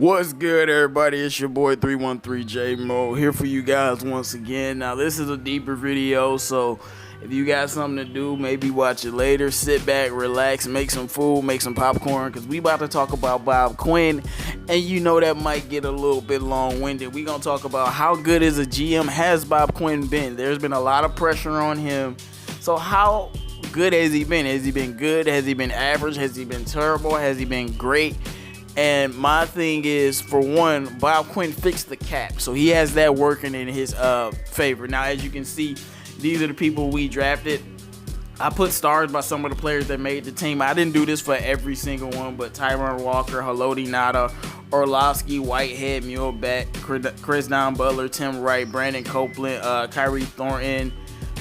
What's good, everybody? It's your boy 313J Mo here for you guys once again. Now, this is a deeper video, so if you got something to do, maybe watch it later. Sit back, relax, make some food, make some popcorn, because we about to talk about Bob Quinn, and you know that might get a little bit long-winded. We're going to talk about how good as a GM has Bob Quinn been. There's been a lot of pressure on him. So how good has he been? Has he been good? Has he been average? Has he been terrible? Has he been great? And my thing is, for one, Bob Quinn fixed the cap, so he has that working in his favor. Now, as you can see, these are the people we drafted. I put stars by some of the players that made the team. I didn't do this for every single one, but Tyron Walker, Haloti Nada, Orlovsky, Whitehead, Muleback, Chris Don Butler, Tim Wright, Brandon Copeland, Kyrie Thornton,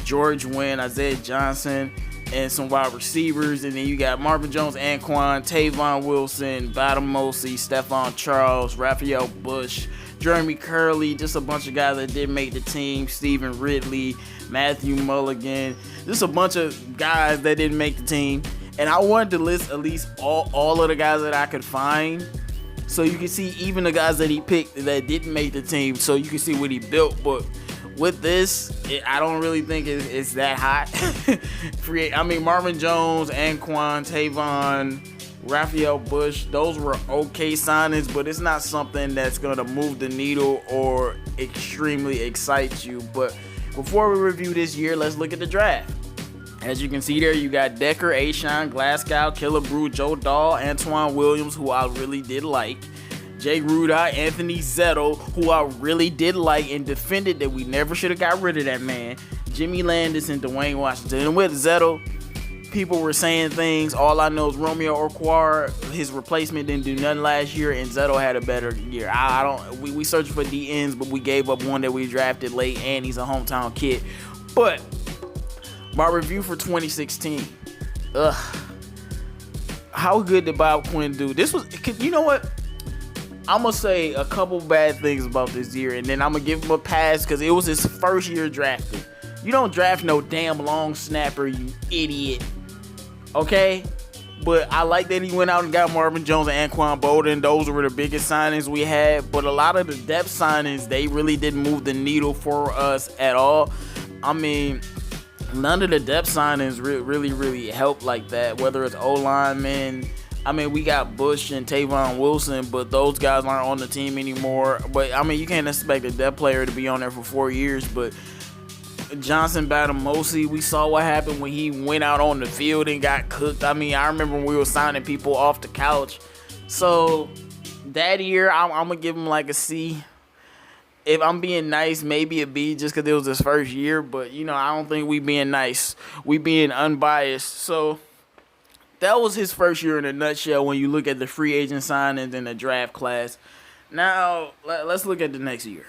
George Wynn, Isaiah Johnson, and some wide receivers. And then you got Marvin Jones, Anquan, Tavon Wilson, Bottom Mosley, Stephon Charles, Raphael Bush, Jeremy Curley, just a bunch of guys that didn't make the team, Stephen Ridley, Matthew Mulligan, just a bunch of guys that didn't make the team. And I wanted to list at least all of the guys that I could find, so you can see even the guys that he picked that didn't make the team, so you can see what he built. But with this, I don't really think it's that hot. Marvin Jones, Anquan, Tavon, Raphael Bush, those were okay signings, but it's not something that's going to move the needle or extremely excite you. But before we review this year, let's look at the draft. As you can see there, you got Decker, Ashawn, Glasgow, Killebrew, Joe Dahl, Antoine Williams, who I really did like, Jay Rudolph, Anthony Zettel, who I really did like and defended that we never should have got rid of that man, Jimmy Landis, and Dwayne Washington. And with Zettel, people were saying things. All I know is Romeo Okwara, his replacement, didn't do nothing last year, and Zettel had a better year. We searched for DNs, but we gave up one that we drafted late, and he's a hometown kid. But my review for 2016, how good did Bob Quinn do? You know what? I'm going to say a couple bad things about this year, and then I'm going to give him a pass because it was his first year drafting. You don't draft no damn long snapper, you idiot. Okay? But I like that he went out and got Marvin Jones and Anquan Bolden. Those were the biggest signings we had. But a lot of the depth signings, they really didn't move the needle for us at all. I mean, none of the depth signings really helped like that, whether it's O-linemen. I mean, we got Bush and Tavon Wilson, but those guys aren't on the team anymore. But, I mean, you can't expect a depth player to be on there for 4 years. But Johnson, Bottom Mosley, we saw what happened when he went out on the field and got cooked. I mean, I remember when we were signing people off the couch. So, that year, I'm going to give him like a C. If I'm being nice, maybe a B just because it was his first year. But, you know, I don't think we being nice. We being unbiased. So that was his first year in a nutshell when you look at the free agent signings and the draft class. Now, let's look at the next year.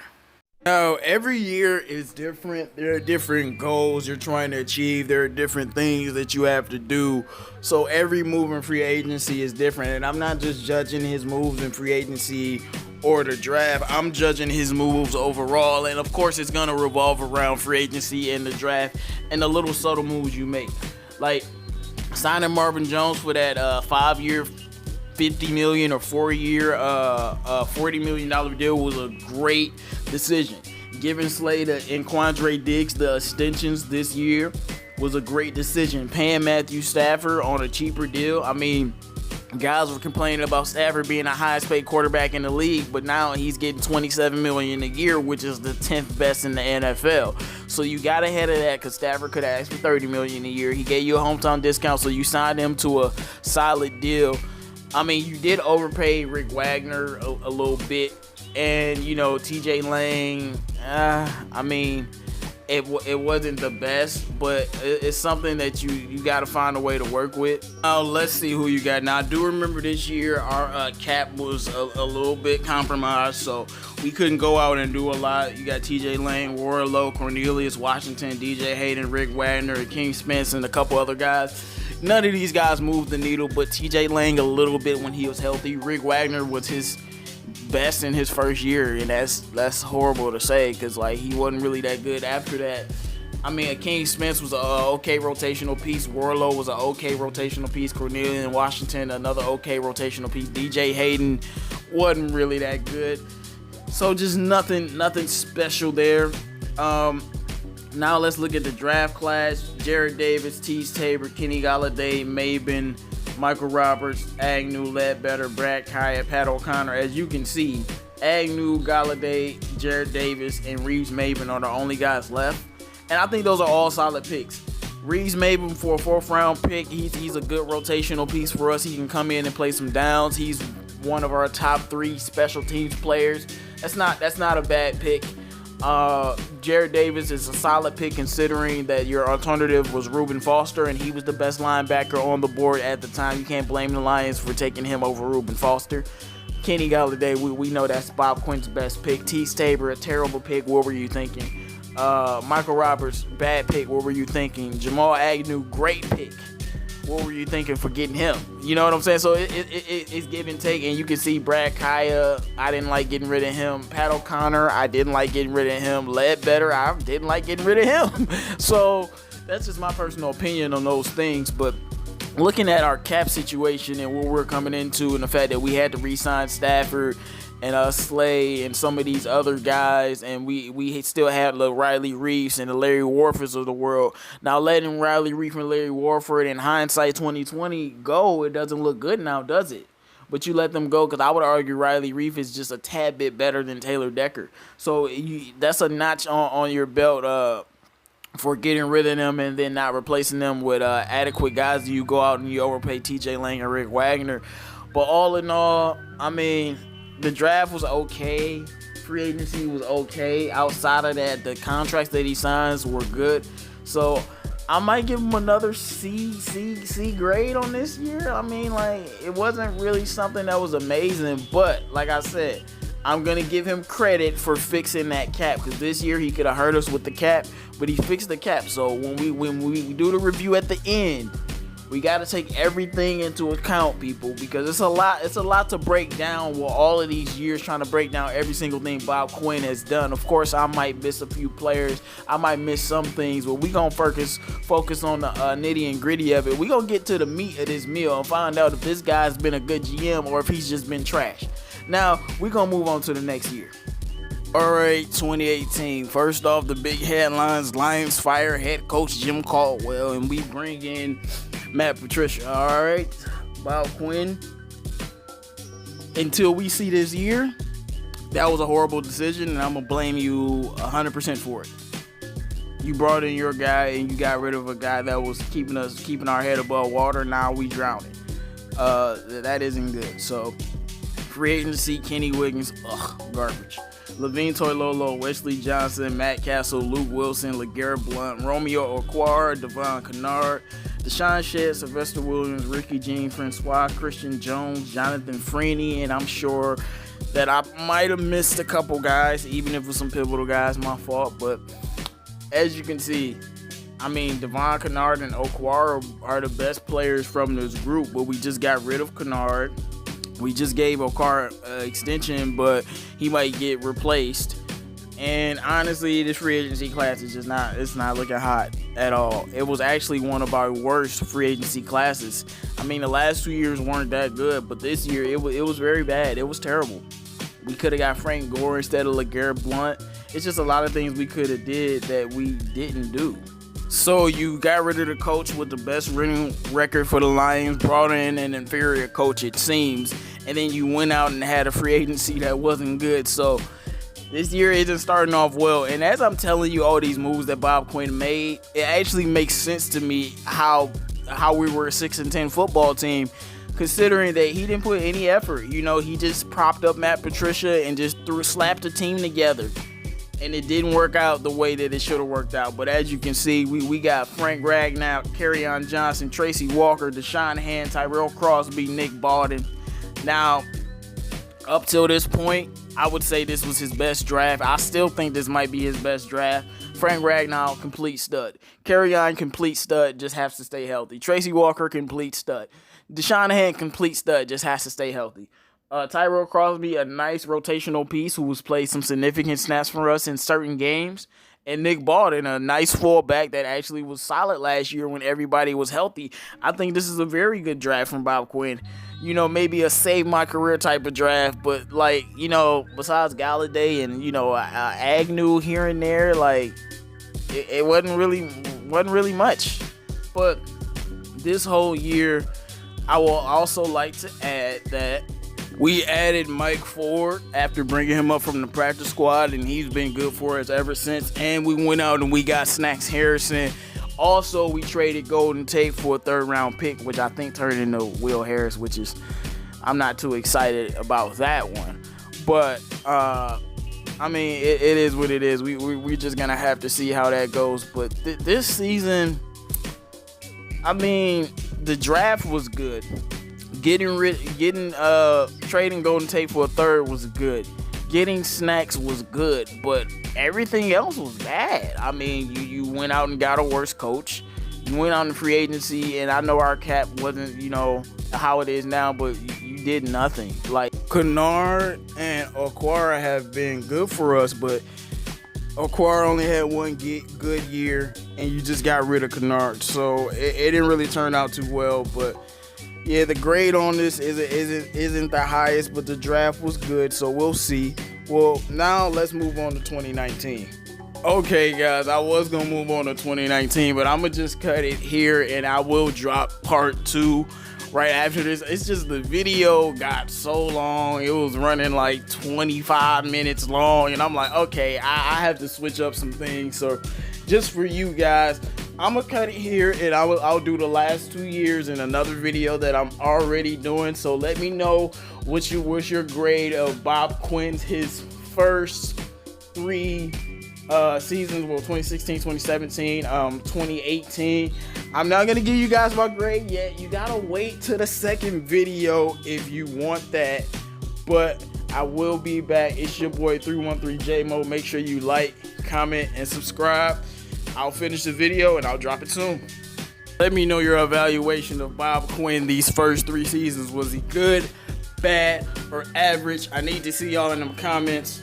Now, every year is different. There are different goals you're trying to achieve. There are different things that you have to do. So every move in free agency is different. And I'm not just judging his moves in free agency or the draft. I'm judging his moves overall. And, of course, it's going to revolve around free agency and the draft and the little subtle moves you make. Like signing Marvin Jones for that 5-year, $50 million or 4-year, $40 million deal was a great decision. Giving Slater and Quandre Diggs the extensions this year was a great decision. Paying Matthew Stafford on a cheaper deal. I mean, guys were complaining about Stafford being the highest paid quarterback in the league, but now he's getting $27 million a year, which is the 10th best in the NFL. So you got ahead of that because Stafford could have asked for $30 million a year. He gave you a hometown discount, so you signed him to a solid deal. I mean, you did overpay Rick Wagner a little bit, and you know TJ Lang. I mean, it wasn't the best, but it's something that you got to find a way to work with. Now let's see who you got. Now I do remember this year our cap was a little bit compromised, so we couldn't go out and do a lot. You got TJ Lang, Warlow, Cornelius Washington, DJ Hayden, Rick Wagner, King Spence, and a couple other guys. None of these guys moved the needle, but TJ Lang a little bit when he was healthy. Rick Wagner was his best in his first year, and that's horrible to say because like he wasn't really that good after that. I mean, King Spence was an okay rotational piece. Warlow was an okay rotational piece. Cornelius Washington, another okay rotational piece. DJ Hayden wasn't really that good. So just nothing special there. Now let's look at the draft class. Jared Davis, Tease Tabor, Kenny Golladay, Maben, Michael Roberts, Agnew, Ledbetter, Brad Kaya, Pat O'Connor. As you can see, Agnew, Golladay, Jared Davis, and Reeves Maben are the only guys left. And I think those are all solid picks. Reeves Maben for a 4th round pick. He's a good rotational piece for us. He can come in and play some downs. He's one of our top 3 special teams players. That's not a bad pick. Jared Davis is a solid pick considering that your alternative was Reuben Foster and he was the best linebacker on the board at the time. You can't blame the Lions for taking him over Reuben Foster. Kenny Golladay, we know that's Bob Quinn's best pick. Tease Tabor, a terrible pick. What were you thinking? Michael Roberts, bad pick. What were you thinking? Jamal Agnew, great pick. What were you thinking for getting him? You know what I'm saying? So it's give and take, and you can see Brad Kaya, I didn't like getting rid of him. Pat O'Connor, I didn't like getting rid of him. Ledbetter, I didn't like getting rid of him. So that's just my personal opinion on those things. But looking at our cap situation and what we're coming into and the fact that we had to re-sign Stafford and Slay and some of these other guys, and we still had the Riley Reeves and the Larry Warfords of the world. Now letting Riley Reeves and Larry Warford in hindsight 2020 go, it doesn't look good now, does it? But you let them go because I would argue Riley Reeves is just a tad bit better than Taylor Decker. So that's a notch on your belt for getting rid of them and then not replacing them with adequate guys. You go out and you overpay TJ Lang and Rick Wagner. But all in all, I mean, the draft was okay. Free agency was okay. Outside of that, the contracts that he signs were good. So I might give him another C grade on this year. I mean, like, it wasn't really something that was amazing. But like I said, I'm going to give him credit for fixing that cap, because this year he could have hurt us with the cap, but he fixed the cap. So when we do the review at the end, we got to take everything into account, people, because it's a lot to break down with all of these years trying to break down every single thing Bob Quinn has done. Of course, I might miss a few players. I might miss some things, but we're going to focus on the nitty and gritty of it. We're going to get to the meat of this meal and find out if this guy's been a good GM or if he's just been trash. Now, we're going to move on to the next year. All right, 2018. First off, the big headlines: Lions fire head coach Jim Caldwell, and we bring in Matt Patricia. All right, Bob Quinn. Until we see this year, that was a horrible decision, and I'm going to blame you 100% for it. You brought in your guy, and you got rid of a guy that was keeping our head above water. Now we drowning. That isn't good. So, free agency: Kenny Wiggins, garbage. Levine Toilolo, Wesley Johnson, Matt Castle, Luke Wilson, LeGarrette Blount, Romeo Okwara, Devon Kennard, Deshaun Shedd, Sylvester Williams, Ricky Jean Francois, Christian Jones, Jonathan Freeney, and I'm sure that I might have missed a couple guys, even if it was some pivotal guys, my fault. But as you can see, I mean, Devon Kennard and Okwara are the best players from this group, but we just got rid of Kennard. We just gave Okwara extension, but he might get replaced. And honestly, this free agency class is just not looking hot at all. It was actually one of our worst free agency classes. I mean, the last 2 years weren't that good, but this year it was very bad. It was terrible. We could have got Frank Gore instead of LeGarrette Blount. It's just a lot of things we could have did that we didn't do. So you got rid of the coach with the best winning record for the Lions, brought in an inferior coach, it seems, and then you went out and had a free agency that wasn't good. So this year isn't starting off well. And as I'm telling you all these moves that Bob Quinn made, it actually makes sense to me how we were a 6-10 football team, considering that he didn't put any effort. You know, he just propped up Matt Patricia and just slapped the team together. And it didn't work out the way that it should have worked out. But as you can see, we got Frank Ragnow, Kerryon Johnson, Tracy Walker, Deshaun Hand, Tyrell Crosby, Nick Bawden. Now, up till this point, I would say this was his best draft. I still think this might be his best draft. Frank Ragnow, complete stud. Kerryon, complete stud, just has to stay healthy. Tracy Walker, complete stud. Deshaun Hand, complete stud, just has to stay healthy. Tyrell Crosby, a nice rotational piece who has played some significant snaps for us in certain games. And Nick Bawden, a nice fullback that actually was solid last year when everybody was healthy. I think this is a very good draft from Bob Quinn. you know, maybe a save my career type of draft, but like, you know, besides Galladay and, you know, Agnew here and there, like it wasn't really much. But this whole year, I will also like to add that we added Mike Ford after bringing him up from the practice squad, and he's been good for us ever since. And we went out and we got Snacks Harrison. Also, we traded Golden Tate for a 3rd round pick, which I think turned into Will Harris, which is, I'm not too excited about that one. But, I mean, it is what it is. We're just going to have to see how that goes. But this season, I mean, the draft was good. Trading Golden Tate for a 3rd was good. Getting Snacks was good, but everything else was bad. I mean, you went out and got a worse coach. You went on the free agency, and I know our cap wasn't, you know, how it is now, but you did nothing. Like, Kennard and Okwara have been good for us, but Okwara only had one good year, and you just got rid of Kennard, so it didn't really turn out too well. But yeah, the grade on this isn't the highest, but the draft was good, so we'll see. Well, now let's move on to 2019. Okay, guys, I was going to move on to 2019, but I'm going to just cut it here, and I will drop part 2 right after this. It's just the video got so long. It was running like 25 minutes long, and I'm like, okay, I have to switch up some things. So just for you guys, I'm gonna cut it here, and I'll do the last 2 years in another video that I'm already doing. So let me know what's your grade of Bob Quinn's his first 3 seasons. Well, 2016, 2017, 2018. I'm not gonna give you guys my grade yet. You gotta wait to the second video if you want that. But I will be back. It's your boy 313JMO. Make sure you like, comment, and subscribe. I'll finish the video and I'll drop it soon. Let me know your evaluation of Bob Quinn these first 3 seasons. Was he good, bad, or average? I need to see y'all in the comments.